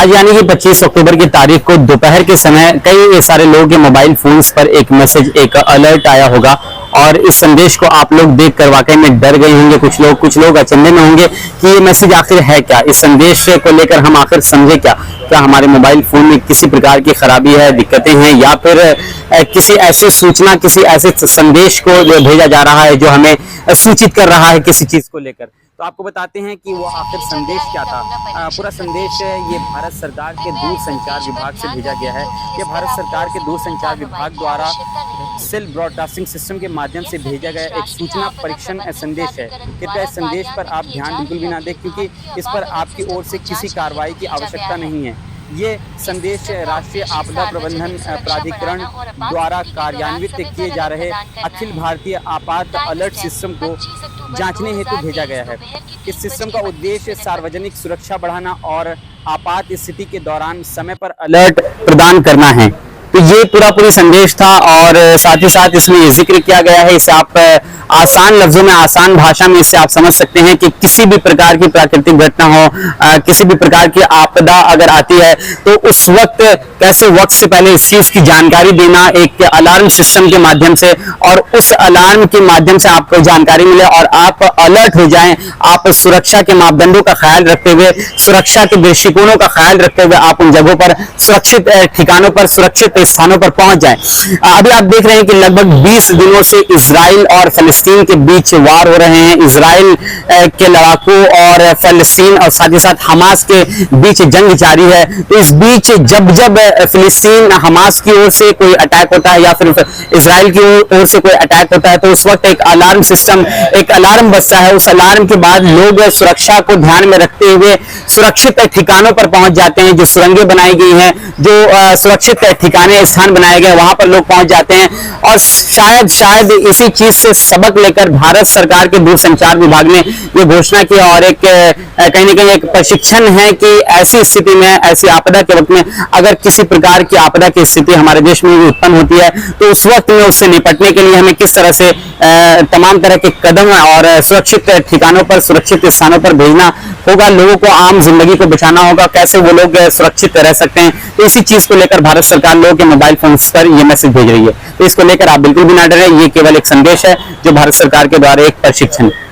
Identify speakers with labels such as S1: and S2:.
S1: आज यानी कि 25 अक्टूबर की तारीख को दोपहर के समय कई सारे लोगों के मोबाइल फोन्स पर एक मैसेज, एक अलर्ट आया होगा और इस संदेश को आप लोग देखकर वाकई में डर गए होंगे। कुछ लोग अचंभे में होंगे कि ये मैसेज आखिर है क्या, इस संदेश को लेकर हम आखिर समझे क्या हमारे मोबाइल फोन में किसी प्रकार की खराबी है, दिक्कतें हैं, या फिर किसी ऐसे सूचना, किसी ऐसे संदेश को भेजा जा रहा है जो हमें सूचित कर रहा है किसी चीज को लेकर। तो आपको बताते हैं कि वो आखिर संदेश क्या था। पूरा संदेश ये भारत सरकार के दूरसंचार विभाग से भेजा गया है। ये भारत सरकार के दूरसंचार विभाग द्वारा सेल ब्रॉडकास्टिंग सिस्टम के माध्यम से भेजा गया एक सूचना परीक्षण संदेश है। कृपया इस संदेश पर आप ध्यान बिल्कुल भी ना दें, क्योंकि इस पर आपकी ओर से किसी कार्रवाई की आवश्यकता नहीं है। ये संदेश राष्ट्रीय आपदा प्रबंधन प्राधिकरण द्वारा कार्यान्वित किए जा रहे अखिल भारतीय आपात अलर्ट सिस्टम को जांचने हेतु भेजा गया है। इस सिस्टम का उद्देश्य सार्वजनिक सुरक्षा बढ़ाना और आपात स्थिति के दौरान समय पर अलर्ट प्रदान करना है। तो ये पूरी संदेश था और साथ ही साथ इसमें ये जिक्र किया गया है। इसे आप आसान लफ्जों में, आसान भाषा में इससे आप समझ सकते हैं कि किसी भी प्रकार की प्राकृतिक घटना हो, किसी भी प्रकार की आपदा अगर आती है तो उस वक्त कैसे वक्त से पहले इस चीज की जानकारी देना एक अलार्म सिस्टम के माध्यम से, और उस अलार्म के माध्यम से आपको जानकारी मिले और आप अलर्ट हो जाएं। आप सुरक्षा के मापदंडों का ख्याल रखते हुए, सुरक्षा के दृष्टिकोणों का ख्याल रखते हुए आप उन जगहों पर, सुरक्षित ठिकानों पर, सुरक्षित स्थानों पर पहुंच जाएं। अभी आप देख रहे हैं कि लगभग 20 दिनों से इजराइल और फिलिस्तीन के बीच वार हो रहे हैं। इजराइल के लड़ाकू और फिलिस्तीन और साथ ही साथ हमास के बीच जंग जारी है। तो इस बीच जब फिलिस्तीन हमास की ओर से कोई अटैक होता है या फिर इजराइल की ओर से कोई अटैक होता है तो उस वक्त एक अलार्म सिस्टम, एक अलार्म बजता है। उस अलार्म के बाद लोग सुरक्षा को ध्यान में रखते हुए सुरक्षित ठिकानों पर पहुंच जाते हैं। जो सुरंगें बनाई गई हैं, जो सुरक्षित ठिकाने, स्थान बनाए गए, वहां पर लोग पहुंच जाते हैं। और शायद इसी चीज से सबक लेकर भारत सरकार के दूरसंचार विभाग ने ये घोषणा की और एक कहीं ना कहीं एक प्रशिक्षण है कि ऐसी स्थिति में, ऐसी आपदा के वक्त में अगर किसी प्रकार की आपदा की स्थिति हमारे देश में उत्पन्न होती है तो उस वक्त में उससे निपटने के लिए हमें किस तरह से तमाम तरह के कदम और सुरक्षित ठिकानों पर, सुरक्षित स्थानों पर भेजना होगा। लोगों को आम जिंदगी को बचाना होगा, कैसे वो लोग सुरक्षित रह सकते हैं। तो इसी चीज को लेकर भारत सरकार लोगों के मोबाइल फोन पर ये मैसेज भेज रही है। तो इसको लेकर आप बिल्कुल भी ना डरें, ये केवल एक संदेश है जो भारत सरकार के द्वारा एक प्रशिक्षण है।